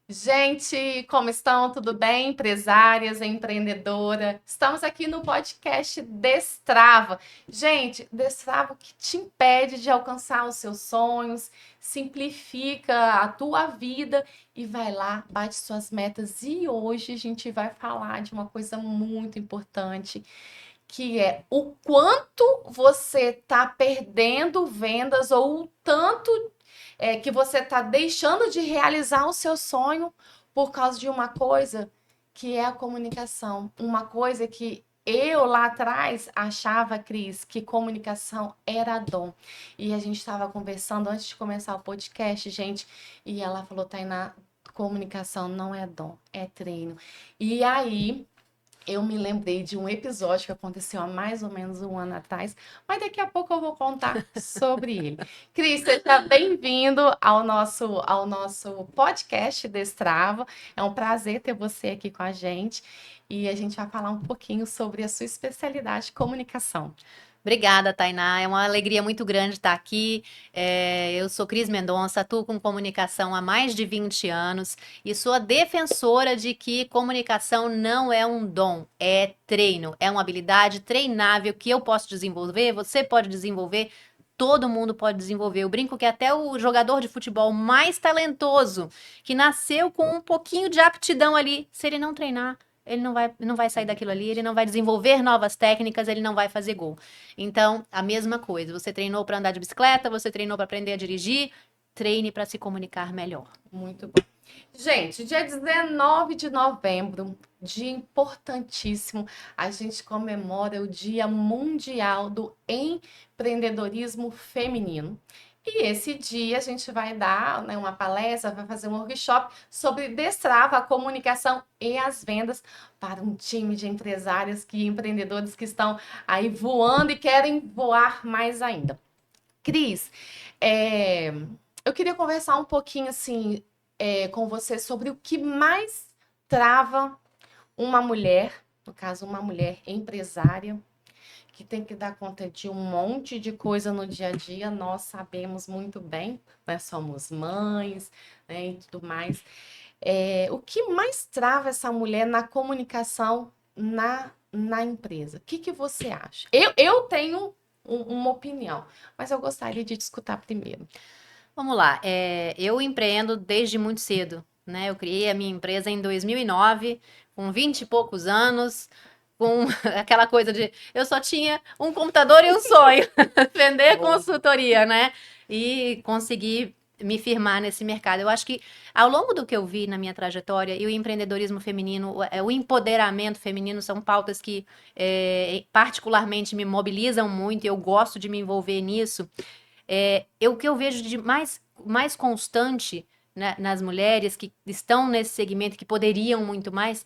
Gente, como estão? Tudo bem? Empresárias, empreendedora? Estamos aqui no podcast Destrava. Gente, Destrava o que te impede de alcançar os seus sonhos, simplifica a tua vida e vai lá, bate suas metas. E hoje a gente vai falar de uma coisa muito importante, que é o quanto você está perdendo vendas ou o tanto que você está deixando de realizar o seu sonho por causa de uma coisa que é a comunicação. Uma coisa que eu lá atrás achava, Cris, que comunicação era dom. E a gente estava conversando antes de começar o podcast, gente, e ela falou, Tainá, comunicação não é dom, é treino. E aí eu me lembrei de um episódio que aconteceu há mais ou menos um ano atrás, mas daqui a pouco eu vou contar sobre ele. Cris, seja bem-vindo ao nosso podcast Destrava. É um prazer ter você aqui com a gente e a gente vai falar um pouquinho sobre a sua especialidade, comunicação. Obrigada, Tainá. É uma alegria muito grande estar aqui. Eu sou Cris Mendonça, atuo com comunicação há mais de 20 anos e sou a defensora de que comunicação não é um dom, é treino, é uma habilidade treinável que eu posso desenvolver, você pode desenvolver. Todo mundo pode desenvolver. Eu brinco que até o jogador de futebol mais talentoso, que nasceu com um pouquinho de aptidão ali, se ele não treinar, ele não vai sair daquilo ali, ele não vai desenvolver novas técnicas, ele não vai fazer gol. Então, a mesma coisa. Você treinou para andar de bicicleta, você treinou para aprender a dirigir, treine para se comunicar melhor. Muito bom. Gente, dia 19 de novembro, dia importantíssimo, a gente comemora o Dia Mundial do Empreendedorismo Feminino. E esse dia a gente vai dar, né, uma palestra, vai fazer um workshop sobre destrava a comunicação e as vendas para um time de empresários e empreendedores que estão aí voando e querem voar mais ainda. Cris, é, eu queria conversar um pouquinho assim com você sobre o que mais trava uma mulher, no caso, uma mulher empresária, que tem que dar conta de um monte de coisa no dia a dia. Nós sabemos muito bem, né? Somos mães, né? E tudo mais. O que mais trava essa mulher na comunicação na empresa? O que você acha? Eu tenho uma opinião, mas eu gostaria de te escutar primeiro. Vamos lá. Eu empreendo desde muito cedo, né? Eu criei a minha empresa em 2009, com 20 e poucos anos, com aquela coisa de eu só tinha um computador e um sonho, vender Bom. consultoria, né? E consegui me firmar nesse mercado. Eu acho que ao longo do que eu vi na minha trajetória, e o empreendedorismo feminino, o empoderamento feminino são pautas que particularmente me mobilizam muito, e eu gosto de me envolver nisso. O que eu vejo de mais constante, né, nas mulheres que estão nesse segmento, que poderiam muito mais,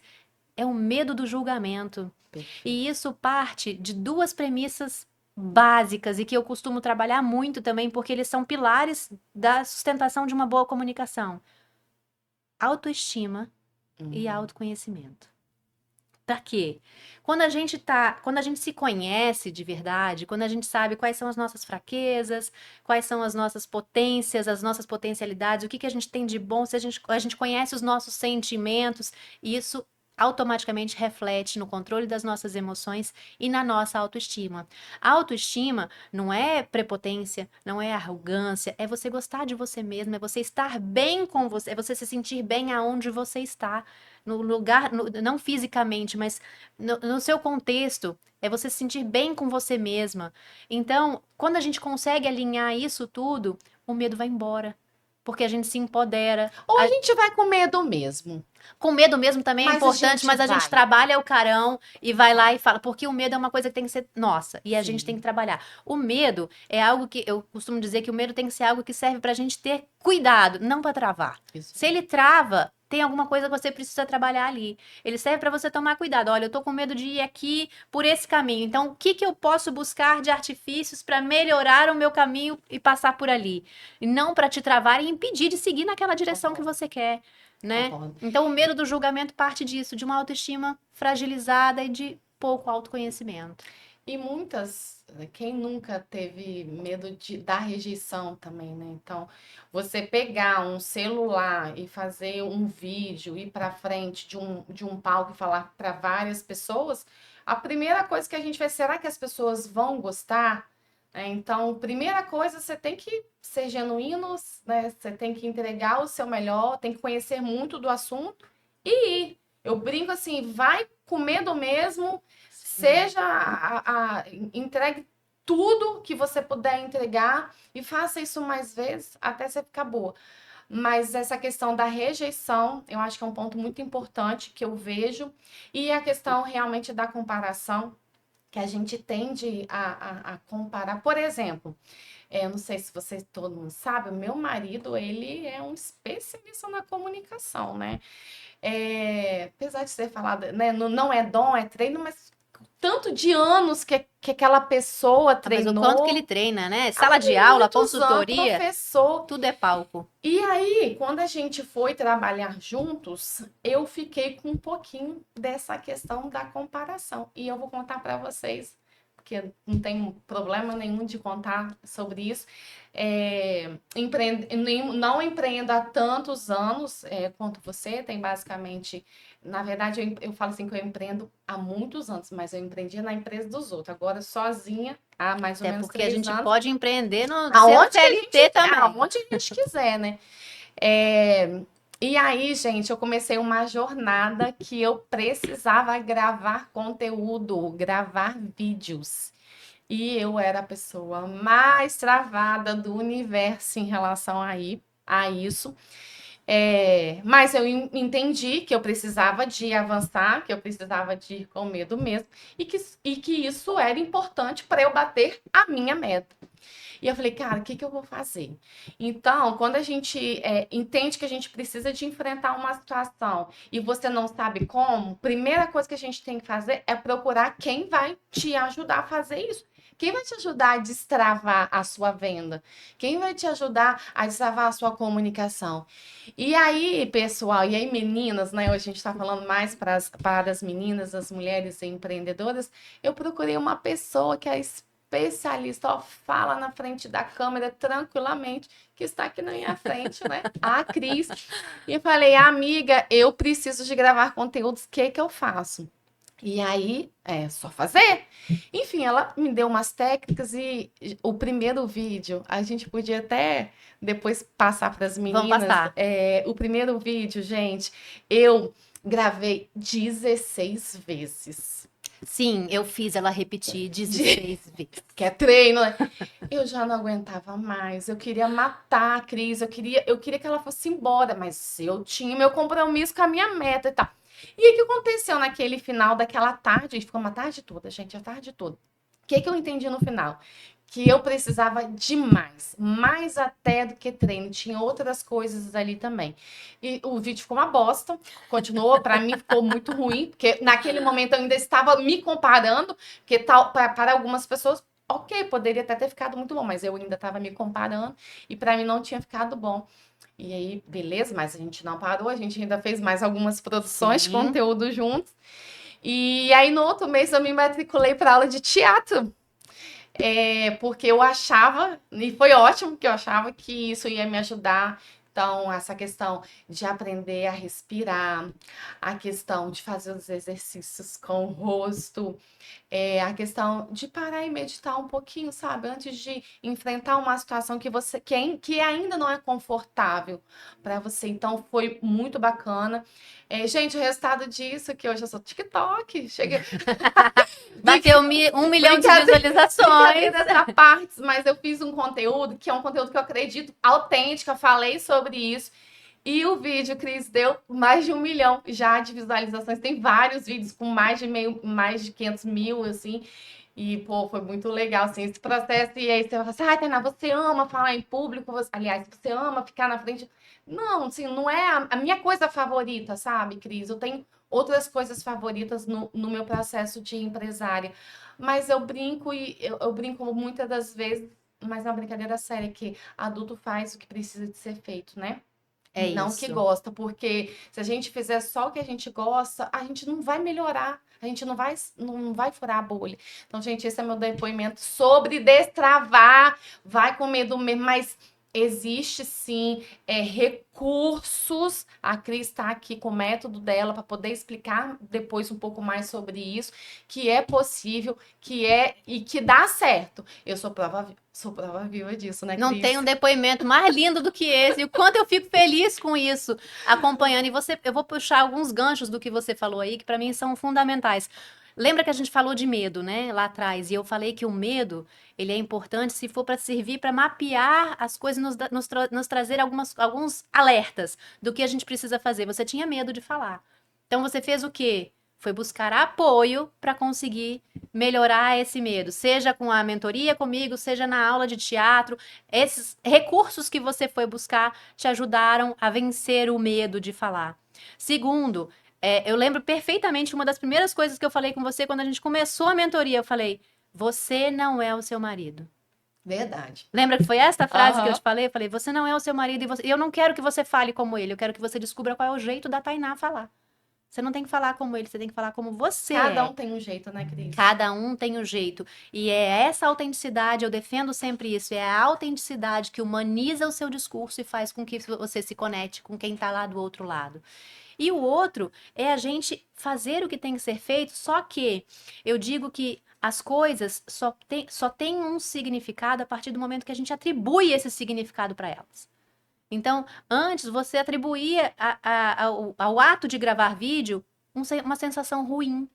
é o medo do julgamento. Perfeito. E isso parte de duas premissas básicas e que eu costumo trabalhar muito também, porque eles são pilares da sustentação de uma boa comunicação: autoestima e Uhum. autoconhecimento. Pra quê? Quando a gente se conhece de verdade, quando a gente sabe quais são as nossas fraquezas, quais são as nossas potências, as nossas potencialidades, o que que a gente tem de bom, se a gente conhece os nossos sentimentos, isso automaticamente reflete no controle das nossas emoções e na nossa autoestima. A autoestima não é prepotência, não é arrogância, é você gostar de você mesmo, é você estar bem com você, é você se sentir bem aonde você está no lugar, não fisicamente, mas no seu contexto, é você se sentir bem com você mesma. Então, quando a gente consegue alinhar isso tudo, o medo vai embora, porque a gente se empodera. Ou a gente vai com medo mesmo, Com medo mesmo também é mas a importante, gente mas a gente vai. trabalha o carão e vai lá e fala, porque o medo é uma coisa que tem que ser nossa, e a gente tem Sim, que trabalhar. O medo é algo que eu costumo dizer que o medo tem que ser algo que serve pra gente ter cuidado, não pra travar. isso Se mesmo. ele trava, tem alguma coisa que você precisa trabalhar ali. Ele serve pra você tomar cuidado. Olha, eu tô com medo de ir aqui por esse caminho. Então, o que que eu posso buscar de artifícios pra melhorar o meu caminho e passar por ali? E não pra te travar e impedir de seguir naquela direção que Concordo, você quer, né? concordo. Então, o medo do julgamento parte disso, de uma autoestima fragilizada e de pouco autoconhecimento. E muitas, quem nunca teve medo da rejeição também, né? Então, você pegar um celular e fazer um vídeo, ir para frente de um palco e falar para várias pessoas, a primeira coisa que a gente vai, será que as pessoas vão gostar? Então, primeira coisa, você tem que ser genuíno, né? Você tem que entregar o seu melhor, tem que conhecer muito do assunto e ir. Eu brinco assim, vai com medo mesmo, seja entregue tudo que você puder entregar e faça isso mais vezes até você ficar boa. Mas essa questão da rejeição, eu acho que é um ponto muito importante que eu vejo, e a questão realmente da comparação, que a gente tende a comparar. Por exemplo, eu não sei se você todo mundo sabe, o meu marido, ele é um especialista na comunicação, né? Apesar de ser falado, né, não é dom, é treino, mas tanto de anos que aquela pessoa Mas o quanto que ele treinou, treina, né? há Sala de aula, muitos anos, consultoria, professor. tudo é palco. E aí, quando a gente foi trabalhar juntos, eu fiquei com um pouquinho dessa questão da comparação. E eu vou contar para vocês, porque não tem problema nenhum de contar sobre isso. Não empreendo há tantos anos quanto você, tem basicamente. Na verdade, eu falo assim que eu empreendo há muitos anos, mas eu empreendi na empresa dos outros. Agora, sozinha, há mais ou Até menos porque a 3 gente anos. pode empreender no, sendo Aonde que a CLT gente, também. aonde a gente quiser, né? É, e aí, gente, eu comecei uma jornada que eu precisava gravar conteúdo, gravar vídeos. E eu era a pessoa mais travada do universo em relação a isso. Mas eu entendi que eu precisava de avançar, que eu precisava de ir com medo mesmo, e que isso era importante para eu bater a minha meta. E eu falei, cara, o que eu vou fazer? Então, quando a gente entende que a gente precisa de enfrentar uma situação e você não sabe como, primeira coisa que a gente tem que fazer é procurar quem vai te ajudar a fazer isso. Quem vai te ajudar a destravar a sua venda? Quem vai te ajudar a destravar a sua comunicação? E aí, pessoal, e aí, meninas, né? Hoje a gente está falando mais para as meninas, as mulheres empreendedoras. Eu procurei uma pessoa que é especialista, ó, fala na frente da câmera tranquilamente, que está aqui na minha frente, né? A Cris. E eu falei, amiga, eu preciso de gravar conteúdos, o que que eu faço? E aí, é só fazer. Enfim, ela me deu umas técnicas e o primeiro vídeo, a gente podia até depois passar para as Vamos meninas. passar. O primeiro vídeo, gente, eu gravei 16 vezes. Sim, eu fiz ela repetir 16 vezes. Que é treino, né? Eu já não aguentava mais. Eu queria matar a Cris. Eu queria que ela fosse embora, mas eu tinha meu compromisso com a minha meta e tal. E aí, o que aconteceu naquele final daquela tarde? A gente ficou uma tarde toda, gente, a tarde toda. O que eu entendi no final? Que eu precisava de mais até do que treino. Tinha outras coisas ali também. E o vídeo ficou uma bosta. Continuou, para mim ficou muito ruim, porque naquele momento eu ainda estava me comparando, porque para algumas pessoas, ok, poderia até ter ficado muito bom, mas eu ainda estava me comparando e para mim não tinha ficado bom. E aí, beleza, mas a gente não parou, a gente ainda fez mais algumas produções de Sim. conteúdo juntos. E aí, no outro mês, eu me matriculei para aula de teatro. Porque eu achava, e foi ótimo que eu achava que isso ia me ajudar. Então, essa questão de aprender a respirar, a questão de fazer os exercícios com o rosto, a questão de parar e meditar um pouquinho, sabe? Antes de enfrentar uma situação que ainda não é confortável para você. Então, foi muito bacana. Gente, o resultado disso é que hoje eu sou TikTok. Cheguei. Bateu 1 milhão de visualizações. Brincadeiras à parte, mas eu fiz um conteúdo que é um conteúdo que eu acredito autêntico. Eu falei sobre isso. E o vídeo, Cris, deu mais de 1 milhão já de visualizações. Tem vários vídeos com mais de 500 mil, assim. E, pô, foi muito legal, assim, esse processo. E aí você vai falar assim, Tainá, você ama falar em público? Aliás, você ama ficar na frente? Não, assim, não é a minha coisa favorita, sabe, Cris? Eu tenho outras coisas favoritas no meu processo de empresária. Mas eu brinco eu brinco muitas das vezes, mas é uma brincadeira séria que adulto faz o que precisa de ser feito, né? É Não que isso. gosta, porque se a gente fizer só o que a gente gosta, a gente não vai melhorar, a gente não vai furar a bolha. Então, gente, esse é meu depoimento sobre destravar, vai com medo mesmo, mas existe sim recursos. A Cris está aqui com o método dela para poder explicar depois um pouco mais sobre isso, que é possível, que é e que dá certo. Eu sou prova viva disso, né, Não tem Cris? um depoimento mais lindo do que esse. E o quanto eu fico feliz com isso, acompanhando. E eu vou puxar alguns ganchos do que você falou aí, que para mim são fundamentais. Lembra que a gente falou de medo, né, lá atrás? E eu falei que o medo, ele é importante se for para servir para mapear as coisas, nos trazer alguns alertas do que a gente precisa fazer. Você tinha medo de falar. Então você fez o quê? Foi buscar apoio para conseguir melhorar esse medo, seja com a mentoria comigo, seja na aula de teatro. Esses recursos que você foi buscar te ajudaram a vencer o medo de falar. Segundo, eu lembro perfeitamente uma das primeiras coisas que eu falei com você quando a gente começou a mentoria. Eu falei: você não é o seu marido. Verdade. Lembra que foi esta frase que eu Aham. te falei? Eu falei: você não é o seu marido e eu não quero que você fale como ele, eu quero que você descubra qual é o jeito da Tainá falar. Você não tem que falar como ele, você tem que falar como você Cada é. um tem um jeito, né, Cris? Cada um tem um jeito. E é essa autenticidade, eu defendo sempre isso, é a autenticidade que humaniza o seu discurso e faz com que você se conecte com quem está lá do outro lado. E o outro é a gente fazer o que tem que ser feito, só que eu digo que as coisas só têm um significado a partir do momento que a gente atribui esse significado para elas. Então, antes você atribuía ao ato de gravar vídeo uma sensação ruim.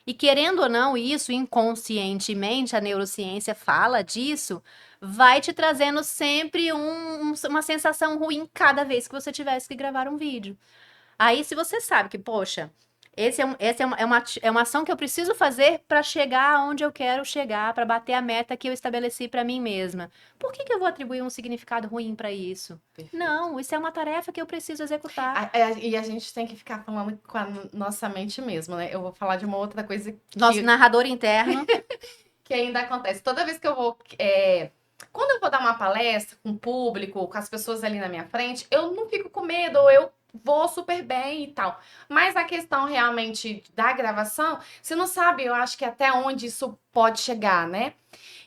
E querendo ou não, isso inconscientemente, a neurociência fala disso, vai te trazendo sempre uma sensação ruim cada vez que você tivesse que gravar um vídeo. Aí, se você sabe que, poxa, essa é uma ação que eu preciso fazer para chegar aonde eu quero chegar, para bater a meta que eu estabeleci para mim mesma, por que eu vou atribuir um significado ruim para isso? Perfeito. Não, isso é uma tarefa que eu preciso executar. E a gente tem que ficar falando com a nossa mente mesmo, né? Eu vou falar de uma outra coisa Nosso narrador interno. que ainda acontece. Toda vez que eu vou. Quando eu vou dar uma palestra com o público, com as pessoas ali na minha frente, eu não fico com medo, ou eu vou super bem e tal. Mas a questão realmente da gravação, você não sabe, eu acho que até onde isso pode chegar, né?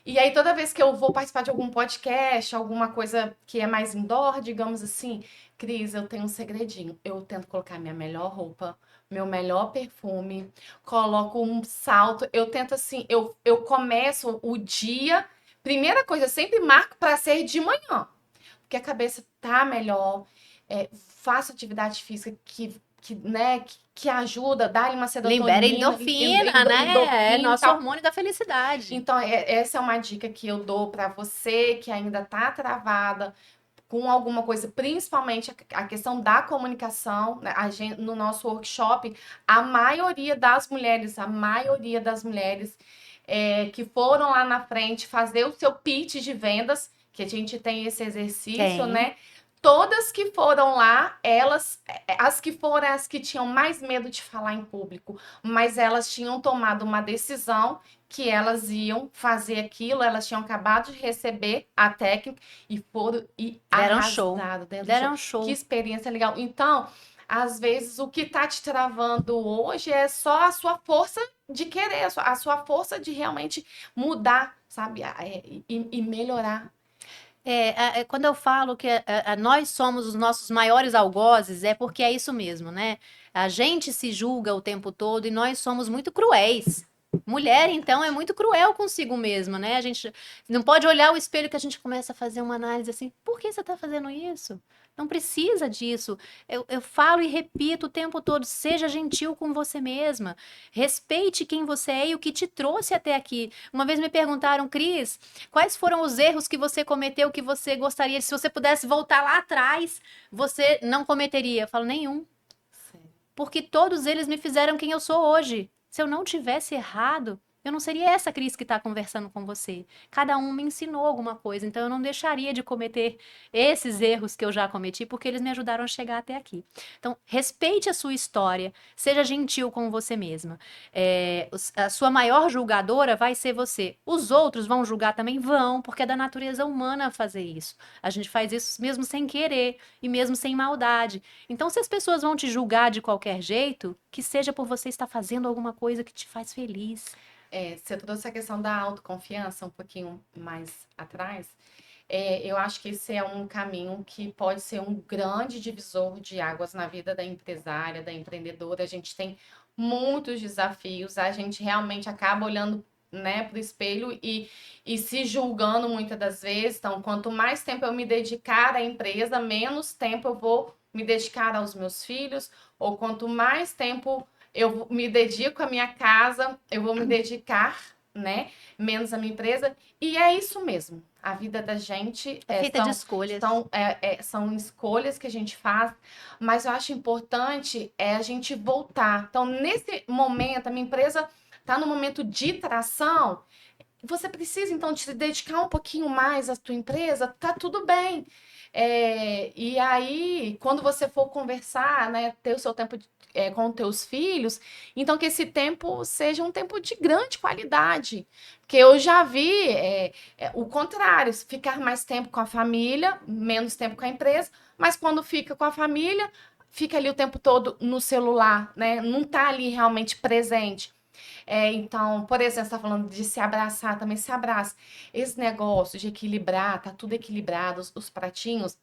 E aí, toda vez que eu vou participar de algum podcast, alguma coisa que é mais indoor, digamos assim, Cris, eu tenho um segredinho. Eu tento colocar minha melhor roupa, meu melhor perfume, coloco um salto. Eu tento assim, eu começo o dia. Primeira coisa, eu sempre marco para ser de manhã, porque a cabeça tá melhor. Faço atividade física que ajuda, dá-lhe uma Libera serotonina, endorfina, né? É endorfina e nosso tal. hormônio da felicidade. Então, essa é uma dica que eu dou para você que ainda está travada com alguma coisa, principalmente a questão da comunicação. Né? No nosso workshop, a maioria das mulheres que foram lá na frente fazer o seu pitch de vendas, que a gente tem esse exercício, Tem. né? Todas que foram lá, as que foram as que tinham mais medo de falar em público, mas elas tinham tomado uma decisão que elas iam fazer aquilo, elas tinham acabado de receber a técnica e foram e Deram show. arrasaram dentro do show. Deram Que show. experiência legal. Então, às vezes, o que tá te travando hoje é só a sua força de querer, a sua força de realmente mudar, sabe? E melhorar. Quando eu falo que nós somos os nossos maiores algozes, é porque é isso mesmo, né? A gente se julga o tempo todo e nós somos muito cruéis. Mulher, então, é muito cruel consigo mesma, né? A gente não pode olhar o espelho que a gente começa a fazer uma análise assim: por que você está fazendo isso? Não precisa disso. Eu falo e repito o tempo todo: seja gentil com você mesma. Respeite quem você é e o que te trouxe até aqui. Uma vez me perguntaram, Cris, quais foram os erros que você cometeu que você gostaria, se você pudesse voltar lá atrás, você não cometeria? Eu falo, nenhum. Sério. Porque todos eles me fizeram quem eu sou hoje. Se eu não tivesse errado, Eu não seria essa Cris que está conversando com você. Cada um me ensinou alguma coisa, então eu não deixaria de cometer esses erros que eu já cometi, porque eles me ajudaram a chegar até aqui. Então, respeite a sua história, seja gentil com você mesma. A sua maior julgadora vai ser você. Os outros vão julgar também? Vão, porque é da natureza humana fazer isso. A gente faz isso mesmo sem querer e mesmo sem maldade. Então, se as pessoas vão te julgar de qualquer jeito, que seja por você estar fazendo alguma coisa que te faz feliz. Você trouxe a questão da autoconfiança um pouquinho mais atrás. Eu acho que esse é um caminho que pode ser um grande divisor de águas na vida da empresária, da empreendedora. A gente tem muitos desafios, a gente realmente acaba olhando, né, para o espelho e se julgando muitas das vezes. Então, quanto mais tempo eu me dedicar à empresa, menos tempo eu vou me dedicar aos meus filhos, ou quanto mais tempo eu me dedico à minha casa, eu vou me dedicar, né, menos à minha empresa. E é isso mesmo. A vida da gente Feita de escolhas. são escolhas que a gente faz, mas eu acho importante a gente voltar. Então, nesse momento, a minha empresa está no momento de tração. Você precisa, então, te dedicar um pouquinho mais à tua empresa, tá tudo bem. E aí, quando você for conversar, né, ter o seu tempo com os teus filhos, então que esse tempo seja um tempo de grande qualidade. Porque eu já vi o contrário, ficar mais tempo com a família, menos tempo com a empresa, mas quando fica com a família, fica ali o tempo todo no celular, né? Não tá ali realmente presente. Então, por exemplo, você está falando de se abraçar, também se abraça. Esse negócio de equilibrar, tá tudo equilibrado, os pratinhos,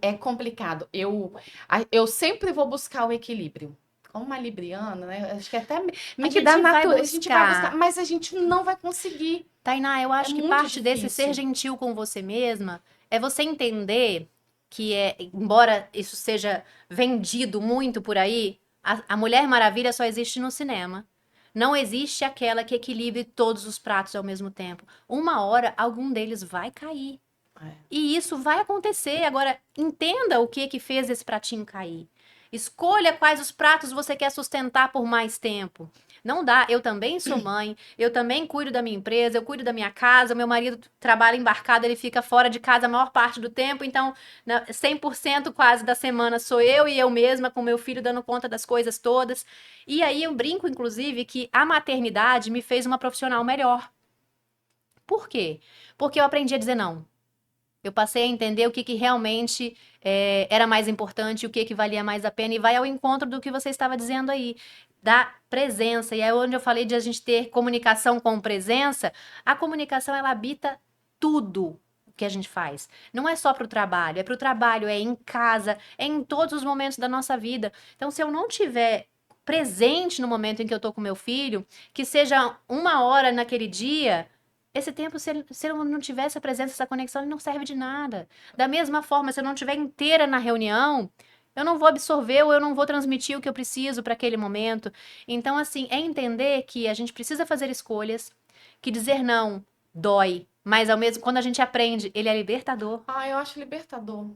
é complicado. Eu sempre vou buscar o equilíbrio. Como uma libriana, né? Acho que até A me que dá gente vai natureza. A gente vai buscar, buscar. mas a gente não vai conseguir. Tainá, eu É acho que muito parte desse ser difícil. gentil com você mesma é você entender que embora isso seja vendido muito por aí, a Mulher Maravilha só existe no cinema. Não existe aquela que equilibre todos os pratos ao mesmo tempo. Uma hora, algum deles vai cair. É. E isso vai acontecer. Agora, entenda o que fez esse pratinho cair. Escolha quais os pratos você quer sustentar por mais tempo. Não dá. Eu também sou mãe, eu também cuido da minha empresa, eu cuido da minha casa. Meu marido trabalha embarcado, ele fica fora de casa a maior parte do tempo. Então, 100% quase da semana sou eu e eu mesma com meu filho dando conta das coisas todas. E aí eu brinco, inclusive, que a maternidade me fez uma profissional melhor. Por quê? Porque eu aprendi a dizer não. Eu passei a entender o que realmente era mais importante, o que valia mais a pena, e vai ao encontro do que você estava dizendo aí, da presença. E é onde eu falei de a gente ter comunicação com presença. A comunicação, ela habita tudo que a gente faz. Não é só para o trabalho, é para o trabalho, é em casa, é em todos os momentos da nossa vida. Então, se eu não tiver presente no momento em que eu estou com meu filho, que seja uma hora naquele dia. Esse tempo, se eu não tiver essa presença, essa conexão, ele não serve de nada. Da mesma forma, se eu não estiver inteira na reunião, eu não vou absorver ou eu não vou transmitir o que eu preciso para aquele momento. Então, assim, é entender que a gente precisa fazer escolhas, que dizer não dói, mas ao mesmo quando a gente aprende, ele é libertador. Eu acho libertador.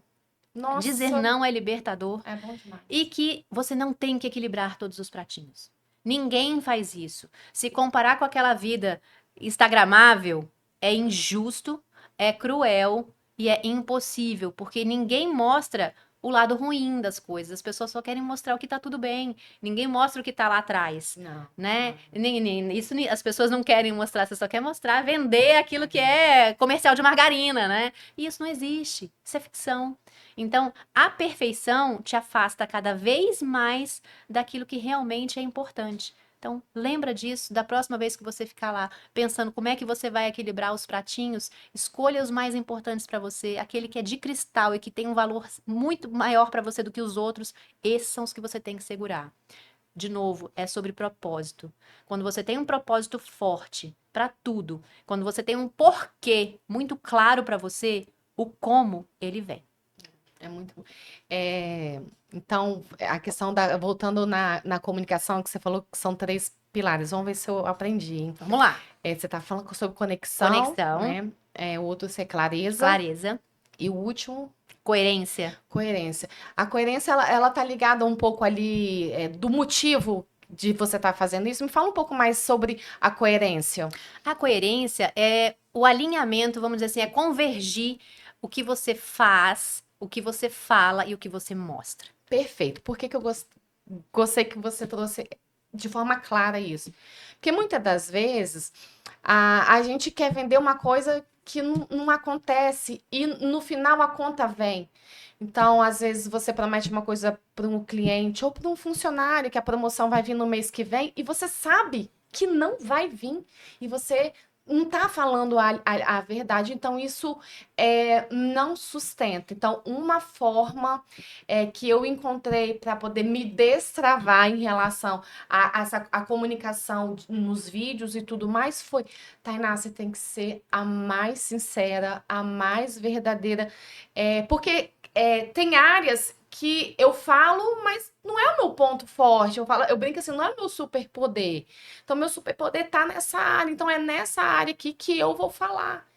Dizer Nossa, não é libertador. é bom demais. E que você não tem que equilibrar todos os pratinhos. Ninguém faz isso. Se comparar com aquela vida instagramável, é injusto, é cruel e é impossível, porque ninguém mostra o lado ruim das coisas. As pessoas só querem mostrar o que tá tudo bem. Ninguém mostra o que tá lá atrás, Não. né? Isso as pessoas não querem mostrar, você só quer mostrar, vender aquilo que é comercial de margarina, né? E isso não existe. Isso é ficção. Então, a perfeição te afasta cada vez mais daquilo que realmente é importante. Então, lembra disso, da próxima vez que você ficar lá pensando como é que você vai equilibrar os pratinhos, escolha os mais importantes para você, aquele que é de cristal e que tem um valor muito maior para você do que os outros, esses são os que você tem que segurar. De novo, é sobre propósito. Quando você tem um propósito forte para tudo, quando você tem um porquê muito claro para você, o como ele vem. É muito bom. Então, a questão voltando na comunicação, que você falou que são 3 pilares. Vamos ver se eu aprendi, hein? Vamos lá. Você está falando sobre conexão, Conexão, né? O outro é clareza. clareza, E o último, coerência. coerência. A coerência, ela tá ligada um pouco ali do motivo de você estar fazendo isso? Me fala um pouco mais sobre a coerência. A coerência é o alinhamento, vamos dizer assim, é convergir o que você faz, o que você fala e o que você mostra. Perfeito. Por que que eu gostei que você trouxe de forma clara isso? Porque muitas das vezes a gente quer vender uma coisa que não acontece e no final a conta vem. Então, às vezes você promete uma coisa para um cliente ou para um funcionário que a promoção vai vir no mês que vem e você sabe que não vai vir e você não está falando a verdade. Então, isso não sustenta. Então, uma forma que eu encontrei para poder me destravar em relação a comunicação nos vídeos e tudo mais foi: Tainá, você tem que ser a mais sincera, a mais verdadeira, porque tem áreas que eu falo, mas não é o meu ponto forte. Eu brinco assim, não é o meu superpoder. Então, meu superpoder tá nessa área. Então, é nessa área aqui que eu vou falar.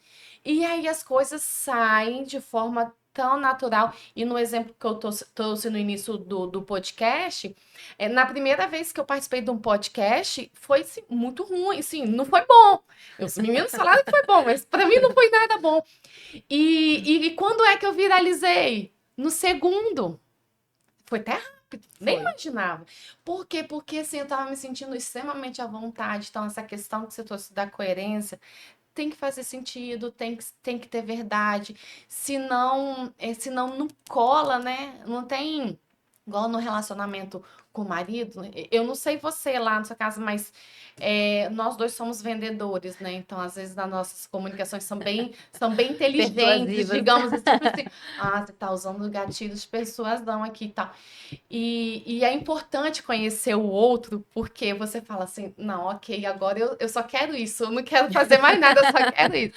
E aí as coisas saem de forma tão natural. E no exemplo que eu trouxe no início do podcast, na primeira vez que eu participei de um podcast, foi assim, muito ruim. Assim, não foi bom. Os meninos falaram que foi bom, mas para mim não foi nada bom. E quando é que eu viralizei? No segundo. Foi até rápido, nem Foi. imaginava. Por quê? Porque assim, eu tava me sentindo extremamente à vontade. Então, essa questão que você trouxe da coerência tem que fazer sentido, tem que ter verdade. Senão não cola, né? Não tem. Igual no relacionamento com o marido, eu não sei você lá na sua casa, mas nós dois somos vendedores, né? Então, às vezes, as nossas comunicações são bem inteligentes, Persuasivas. digamos assim, tipo assim, você tá usando gatilhos de persuasão aqui e tal. E é importante conhecer o outro, porque você fala assim, não, ok, agora eu só quero isso, eu não quero fazer mais nada, eu só quero isso.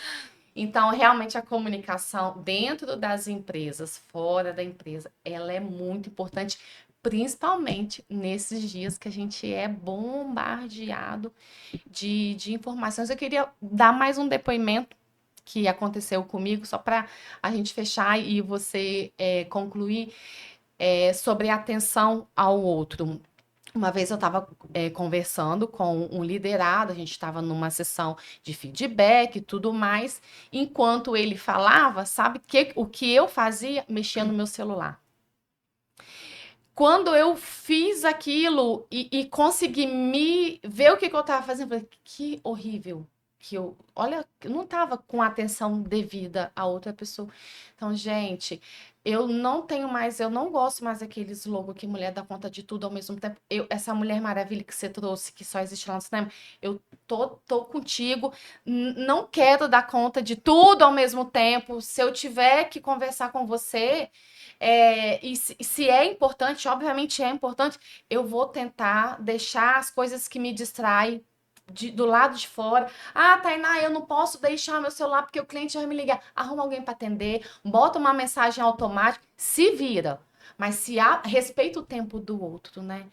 Então, realmente, a comunicação dentro das empresas, fora da empresa, ela é muito importante, principalmente nesses dias que a gente é bombardeado de informações. Eu queria dar mais um depoimento que aconteceu comigo, só para a gente fechar e você concluir sobre a atenção ao outro. Uma vez eu estava conversando com um liderado, a gente estava numa sessão de feedback e tudo mais. Enquanto ele falava, sabe o que eu fazia? Mexia no meu celular. Quando eu fiz aquilo e consegui me ver o que eu estava fazendo, eu falei, que horrível. Olha, eu não estava com a atenção devida a outra pessoa. Então, gente, eu não gosto mais daqueles logo que mulher dá conta de tudo ao mesmo tempo. Essa Mulher Maravilha que você trouxe, que só existe lá no cinema, eu tô contigo, não quero dar conta de tudo ao mesmo tempo. Se eu tiver que conversar com você, se é importante, obviamente é importante, eu vou tentar deixar as coisas que me distraem do lado de fora. Tainá, eu não posso deixar meu celular porque o cliente vai me ligar. Arruma alguém para atender, bota uma mensagem automática, se vira. Mas respeita o tempo do outro, né?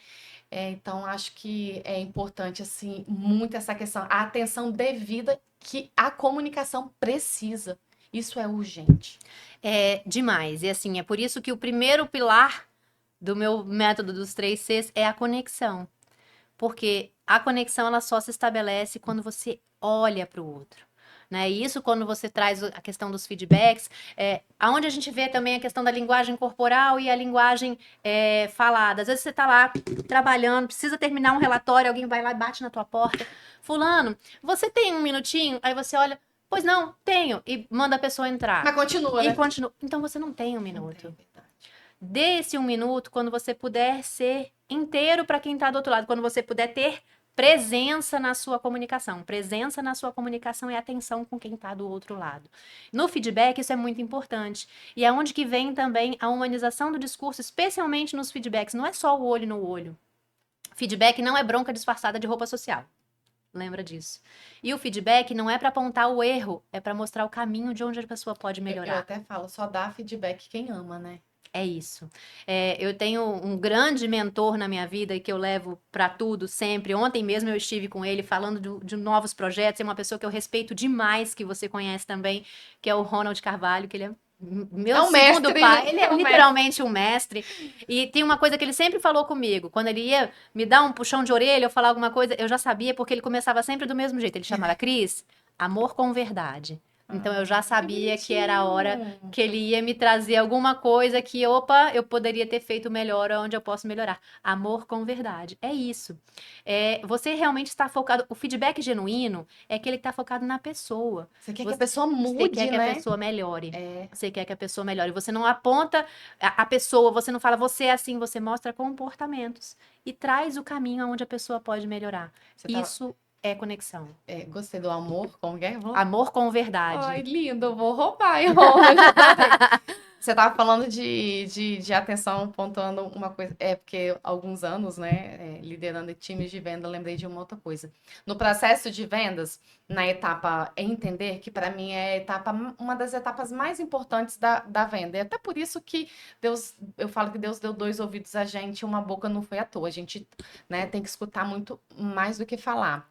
Então, acho que é importante, assim, muito essa questão, a atenção devida que a comunicação precisa. Isso é urgente. É demais. E assim, é por isso que o primeiro pilar do meu método dos 3 Cs é a conexão. Porque a conexão ela só se estabelece quando você olha para o outro. Né? E isso quando você traz a questão dos feedbacks, aonde a gente vê também a questão da linguagem corporal e a linguagem falada. Às vezes você está lá trabalhando, precisa terminar um relatório, alguém vai lá e bate na tua porta. Fulano, você tem um minutinho? Aí você olha, pois não, tenho. E manda a pessoa entrar. Mas continua, E né? continua. Então você não tem um Não minuto. tem, verdade. Dê esse um minuto quando você puder ser inteiro para quem está do outro lado, quando você puder ter presença na sua comunicação. Presença na sua comunicação é atenção com quem está do outro lado. No feedback, isso é muito importante. E é onde que vem também a humanização do discurso, especialmente nos feedbacks. Não é só o olho no olho. Feedback não é bronca disfarçada de roupa social. Lembra disso. E o feedback não é para apontar o erro, é para mostrar o caminho de onde a pessoa pode Eu melhorar. até falo, só dá feedback quem ama, né? É isso. Eu tenho um grande mentor na minha vida e que eu levo para tudo sempre. Ontem mesmo eu estive com ele falando de novos projetos. É uma pessoa que eu respeito demais, que você conhece também, que é o Ronald Carvalho, que ele é meu É um segundo mestre. pai, ele é É um literalmente um mestre. E tem uma coisa que ele sempre falou comigo. Quando ele ia me dar um puxão de orelha ou falar alguma coisa, eu já sabia, porque ele começava sempre do mesmo jeito. Ele chamava Cris, amor com verdade. Então eu já Que sabia que era a hora bonitinho. que ele ia me trazer alguma coisa que, opa, eu poderia ter feito melhor, onde eu posso melhorar. Amor com verdade. É isso. Você realmente está focado. O feedback genuíno é aquele que está focado na pessoa. Você quer que a Você, pessoa você quer mude, que a né? pessoa melhore. É. Você quer que a pessoa melhore. Você não aponta a pessoa, você não fala você é assim, você mostra comportamentos e traz o caminho aonde a pessoa pode melhorar. Você tá, Isso é conexão. gostei do amor, como que é? Amor com Ai, verdade. lindo, eu vou roubar hoje, adorei. Você estava falando de atenção, pontuando uma coisa. É porque alguns anos, né, liderando times de venda, eu lembrei de uma outra coisa. No processo de vendas, na etapa entender, que para mim é a etapa, uma das etapas mais importantes da venda. E até por isso que Deus, eu falo que Deus deu dois ouvidos a gente, uma boca não foi à toa. A gente, né, tem que escutar muito mais do que falar.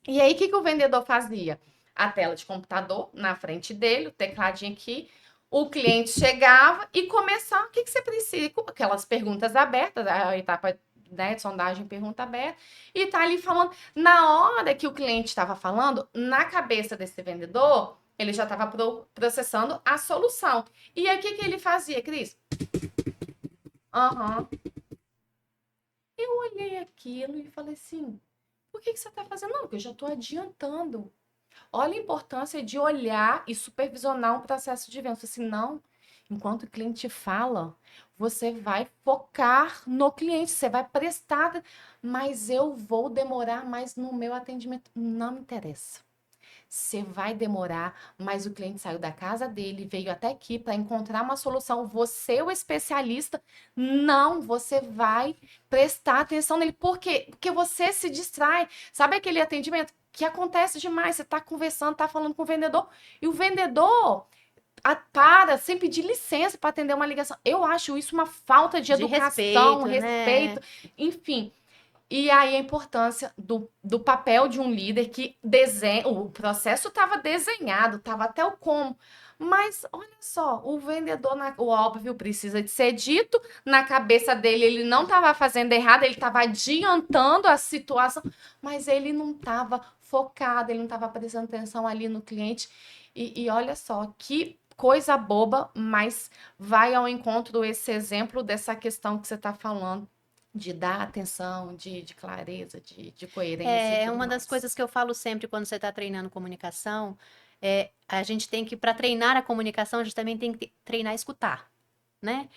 E aí, o que que o vendedor fazia? A tela de computador na frente dele, o tecladinho aqui. O cliente chegava e começava, o que que você precisa? Com aquelas perguntas abertas, a etapa, né, de sondagem, pergunta aberta, e tá ali falando. Na hora que o cliente estava falando, na cabeça desse vendedor, ele já estava processando a solução. E aí, o que que ele fazia, Cris? Aham. Eu olhei aquilo e falei assim, por que que você está fazendo? Não, porque eu já estou adiantando. Olha a importância de olhar e supervisionar um processo de venda. Se não, enquanto o cliente fala, você vai focar no cliente, você vai prestar, mas eu vou demorar mais no meu atendimento. Não me interessa. Você vai demorar, mas o cliente saiu da casa dele, veio até aqui para encontrar uma solução. Você, o especialista, não, você vai prestar atenção nele. Por quê? Porque você se distrai. Sabe aquele atendimento que acontece demais? Você está conversando, está falando com o vendedor, e o vendedor para sem pedir licença para atender uma ligação. Eu acho isso uma falta de De educação, respeito, né? respeito, enfim. E aí a importância do papel de um líder que desenha. O processo estava desenhado, estava até o como. Mas olha só, o vendedor, o óbvio precisa de ser dito. Na cabeça dele, ele não estava fazendo errado, ele estava adiantando a situação, mas ele não estava focado, ele não estava prestando atenção ali no cliente. E olha só, que coisa boba, mas vai ao encontro esse exemplo dessa questão que você está falando de dar atenção, de clareza, de coerência e É tudo uma das mais. coisas que eu falo sempre quando você está treinando comunicação. A gente tem que, para treinar a comunicação, a gente também tem que treinar a escutar, né?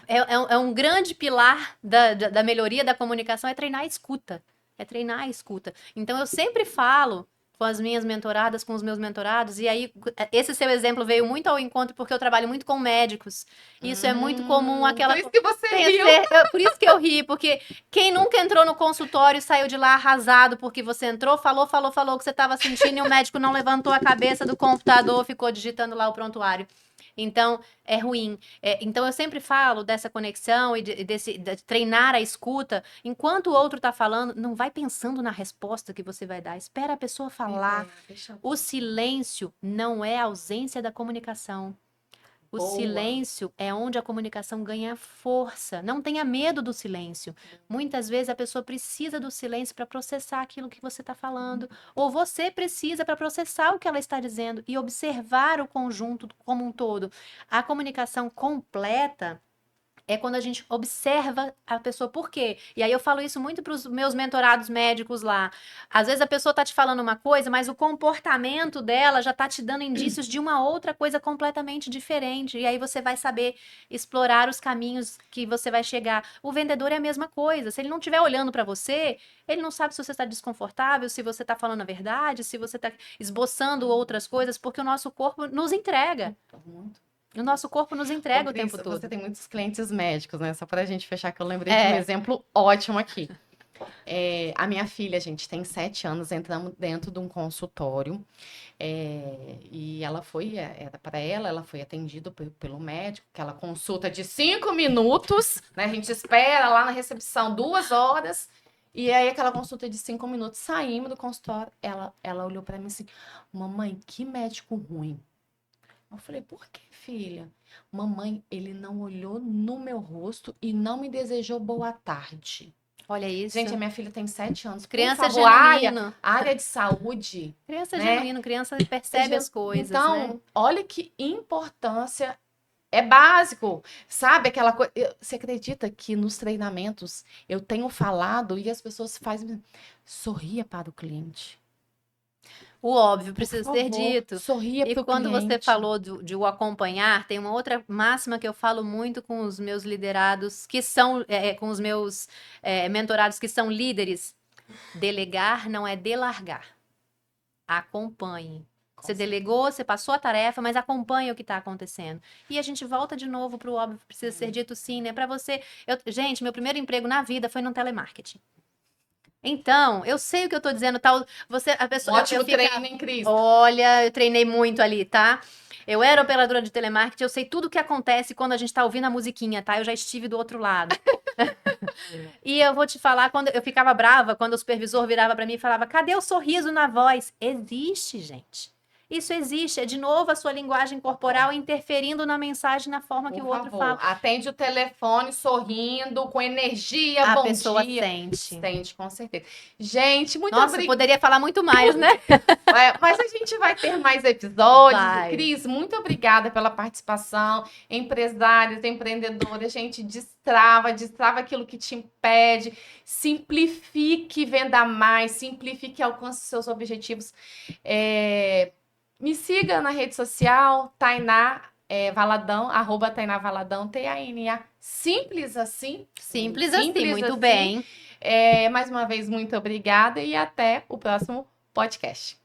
É um grande pilar da melhoria da comunicação é treinar a escuta. É treinar a escuta. Então, eu sempre falo com as minhas mentoradas, com os meus mentorados, e aí, esse seu exemplo veio muito ao encontro, porque eu trabalho muito com médicos. Isso é muito comum, Por aquela. isso que você riu. Por isso que eu ri, porque quem nunca entrou no consultório e saiu de lá arrasado porque você entrou, falou o que você estava sentindo e o médico não levantou a cabeça do computador, ficou digitando lá o prontuário. Então, é ruim. Então, eu sempre falo dessa conexão e de treinar a escuta. Enquanto o outro está falando, não vai pensando na resposta que você vai dar. Espera a pessoa falar. Deixa O silêncio não é ausência da comunicação. O boa. silêncio é onde a comunicação ganha força. Não tenha medo do silêncio. Muitas vezes a pessoa precisa do silêncio para processar aquilo que você está falando, ou você precisa para processar o que ela está dizendo e observar o conjunto como um todo. A comunicação completa é quando a gente observa a pessoa. Por quê? E aí eu falo isso muito para os meus mentorados médicos lá. Às vezes a pessoa tá te falando uma coisa, mas o comportamento dela já tá te dando indícios de uma outra coisa completamente diferente. E aí você vai saber explorar os caminhos que você vai chegar. O vendedor é a mesma coisa. Se ele não estiver olhando para você, ele não sabe se você está desconfortável, se você está falando a verdade, se você está esboçando outras coisas, porque o nosso corpo nos entrega. Muito. O nosso corpo nos Ô, entrega o Cris, tempo você todo. tem muitos clientes médicos, né? Só pra gente fechar, que eu lembrei de um É. exemplo ótimo aqui. A minha filha, gente, tem 7 anos, entramos dentro de um consultório. E ela foi, era para ela foi atendida pelo médico, que ela consulta de 5 minutos, né? A gente espera lá na recepção 2 horas, e aí aquela consulta de 5 minutos, saímos do consultório, ela olhou para mim assim, mamãe, que médico ruim. Eu falei, por que, filha? Mamãe, ele não olhou no meu rosto e não me desejou boa tarde. Olha isso. Gente, a minha filha tem 7 anos. Por Criança é favor, genuíno. área de saúde, Criança é né? genuíno, criança percebe as coisas, né? Então, olha que importância. É básico, sabe? Aquela coisa. Você acredita que nos treinamentos eu tenho falado e as pessoas fazem. Sorria para o cliente. O óbvio Por precisa ser favor, dito. sorria E para o quando você cliente. falou de o acompanhar, tem uma outra máxima que eu falo muito com os meus liderados, que são, com os meus mentorados que são líderes. Delegar não é delargar. Acompanhe. Você delegou, você passou a tarefa, mas acompanhe o que está acontecendo. E a gente volta de novo para o óbvio, precisa ser dito sim, né? Para você. Gente, meu primeiro emprego na vida foi no telemarketing. Então, eu sei o que eu tô dizendo, tal. A pessoa. Ótimo treino, hein, Cris? Olha, eu treinei muito ali, tá? Eu era operadora de telemarketing, eu sei tudo o que acontece quando a gente tá ouvindo a musiquinha, tá? Eu já estive do outro lado. E eu vou te falar, quando eu ficava brava, quando o supervisor virava para mim e falava: cadê o sorriso na voz? Existe, gente. Isso existe, é de novo a sua linguagem corporal interferindo na mensagem, na forma que o outro fala. Atende o telefone sorrindo, com energia, A bom pessoa dia. sente. Sente, com certeza. Gente, muito Nossa, obrigada. poderia falar muito mais, né? Mas a gente vai ter mais episódios. Vai. Cris, muito obrigada pela participação. Empresários, empreendedores, a gente destrava aquilo que te impede. Simplifique, venda mais, simplifique, alcance seus objetivos. Me siga na rede social, Tainá Valadão, @Tainá Valadão, TANA. Simples assim. Simples assim, muito bem. Mais uma vez, muito obrigada e até o próximo podcast.